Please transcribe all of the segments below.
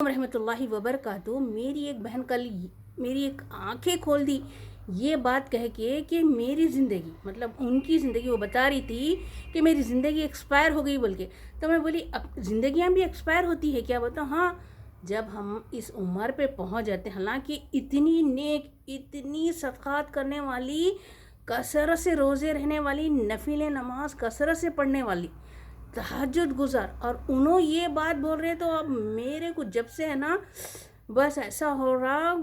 رحمۃ اللہ وبرکاتہ. میری ایک بہن کل میری ایک آنکھیں کھول دی یہ بات کہہ کے کہ میری زندگی مطلب ان کی زندگی وہ بتا رہی تھی کہ میری زندگی ایکسپائر ہو گئی بول کے. تو میں بولی اب زندگیاں بھی ایکسپائر ہوتی ہے کیا؟ بتاؤ. ہاں جب ہم اس عمر پہ پہنچ جاتے ہیں، حالانکہ اتنی نیک، اتنی صدقات کرنے والی، کثرت سے روزے رہنے والی، نفل نماز کثرت سے پڑھنے والی، تہجد گزار، اور انہوں یہ بات بول رہے. تو اب میرے کو جب سے ہے نا بس ایسا ہو رہا،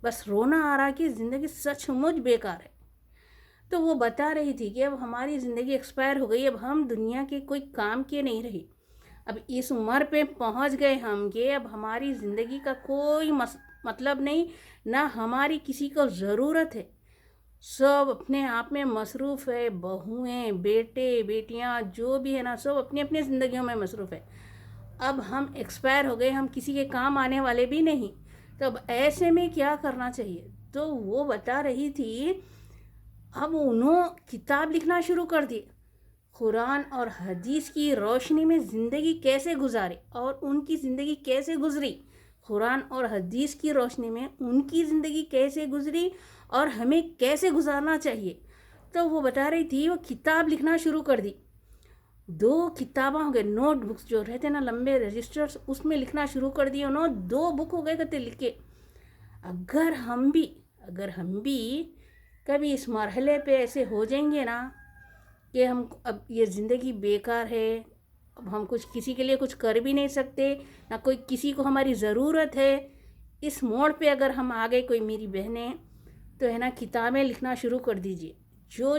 بس رونا آ رہا کہ زندگی سچ مچ بیکار ہے. تو وہ بتا رہی تھی کہ اب ہماری زندگی ایکسپائر ہو گئی، اب ہم دنیا کے کوئی کام کے نہیں رہی. اب اس عمر پہ پہنچ گئے ہم کہ اب ہماری زندگی کا کوئی مطلب نہیں، نہ ہماری کسی کو ضرورت ہے. سب اپنے آپ میں مصروف ہے، بہویں، بیٹے، بیٹیاں جو بھی ہے نا سب اپنی اپنی زندگیوں میں مصروف ہے. اب ہم ایکسپائر ہو گئے، ہم کسی کے کام آنے والے بھی نہیں. تو اب ایسے میں کیا کرنا چاہیے؟ تو وہ بتا رہی تھی اب انہوں کتاب لکھنا شروع کر دی، قرآن اور حدیث کی روشنی میں زندگی کیسے گزارے اور ان کی زندگی کیسے گزری، قرآن اور حدیث کی روشنی میں ان کی زندگی کیسے گزری اور ہمیں کیسے گزارنا چاہیے. تو وہ بتا رہی تھی وہ کتاب لکھنا شروع کر دی. 2 کتابیں ہو گئے، نوٹ بکس جو رہتے نا لمبے رجسٹرز، اس میں لکھنا شروع کر دیے انہوں. 2 بک ہو گئے کہتے لکھ کے. اگر ہم بھی کبھی اس مرحلے پہ ایسے ہو جائیں گے نا کہ ہم اب یہ زندگی بیکار ہے، اب ہم کسی کے لیے کچھ کر بھی نہیں سکتے، نہ کوئی کسی کو ہماری ضرورت ہے، اس موڑ پہ اگر ہم آ گئے کوئی میری بہنیں، تو ہے نا کتابیں لکھنا شروع کر دیجئے.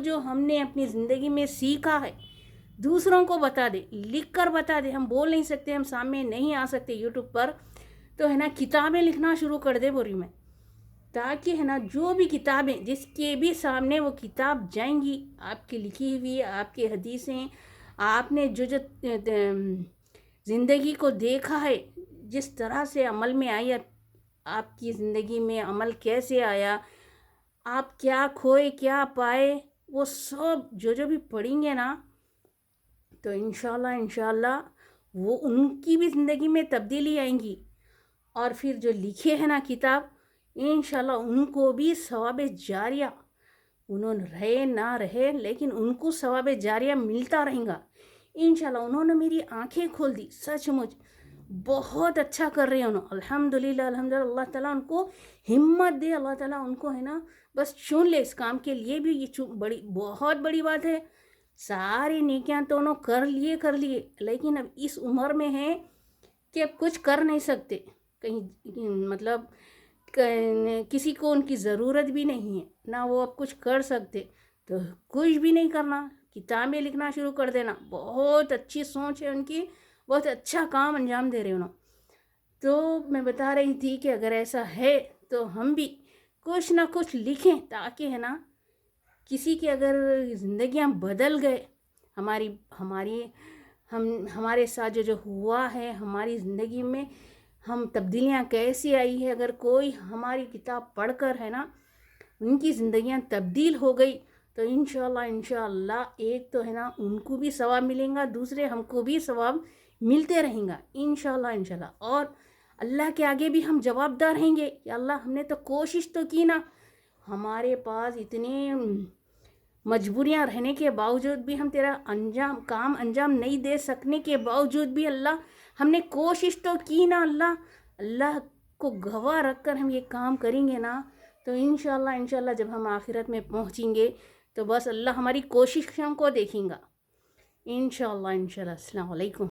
جو ہم نے اپنی زندگی میں سیکھا ہے دوسروں کو بتا دے، لکھ کر بتا دے. ہم بول نہیں سکتے، ہم سامنے نہیں آ سکتے یوٹیوب پر، تو ہے نا کتابیں لکھنا شروع کر دے بوری میں، تاکہ ہے نا جو بھی کتابیں جس کے بھی سامنے وہ کتاب جائیں گی، آپ کی لکھی ہوئی، آپ کی حدیثیں، آپ نے جو زندگی کو دیکھا ہے، جس طرح سے عمل میں آئی، آپ کی زندگی میں عمل کیسے آیا، آپ کیا کھوئے کیا پائے، وہ سب جو بھی پڑھیں گے نا تو انشاءاللہ وہ ان کی بھی زندگی میں تبدیلی آئیں گی. اور پھر جو لکھے ہیں نا کتاب، انشاءاللہ ان کو بھی ثواب جاریہ، انہوں نے رہے نہ رہے لیکن ان کو ثواب جاریہ ملتا رہیں گا انشاءاللہ. انہوں نے میری آنکھیں کھول دی، سچ مچ بہت اچھا کر رہے ہیں انہوں. الحمدللہ الحمدللہ. اللہ تعالیٰ ان کو ہمت دے، اللہ تعالیٰ ان کو ہے نا بس چن لے اس کام کے لیے بھی. یہ بہت بڑی بات ہے. ساری نیکیاں تو انہوں کر لیے لیکن اب اس عمر میں ہیں کہ اب کچھ کر نہیں سکتے، کہیں مطلب کسی کو ان کی ضرورت بھی نہیں ہے، نہ وہ اب کچھ کر سکتے. تو کچھ بھی نہیں کرنا، کتابیں لکھنا شروع کر دینا. بہت اچھی سوچ ہے ان کی، بہت اچھا کام انجام دے رہے انہوں. تو میں بتا رہی تھی کہ اگر ایسا ہے تو ہم بھی کچھ نہ کچھ لکھیں، تاکہ ہے نا کسی کی اگر زندگیاں بدل گئے، ہمارے ساتھ جو ہوا ہے، ہماری زندگی میں ہم تبدیلیاں کیسی آئی ہے، اگر کوئی ہماری کتاب پڑھ کر ہے نا ان کی زندگیاں تبدیل ہو گئی، تو انشاءاللہ ایک تو ہے نا ان کو بھی ثواب ملیں گا، دوسرے ہم کو بھی ثواب ملتے رہیں گا انشاءاللہ. اور اللہ کے آگے بھی ہم جوابدار رہیں گے کہ اللہ ہم نے تو کوشش تو کی نا، ہمارے پاس اتنی مجبوریاں رہنے کے باوجود بھی ہم تیرا کام انجام نہیں دے سکنے کے باوجود بھی اللہ ہم نے کوشش تو کی نا. اللہ کو گواہ رکھ کر ہم یہ کام کریں گے نا، تو انشاءاللہ جب ہم آخرت میں پہنچیں گے تو بس اللہ ہماری کوششوں کو دیکھیں گا انشاءاللہ. السلام علیکم.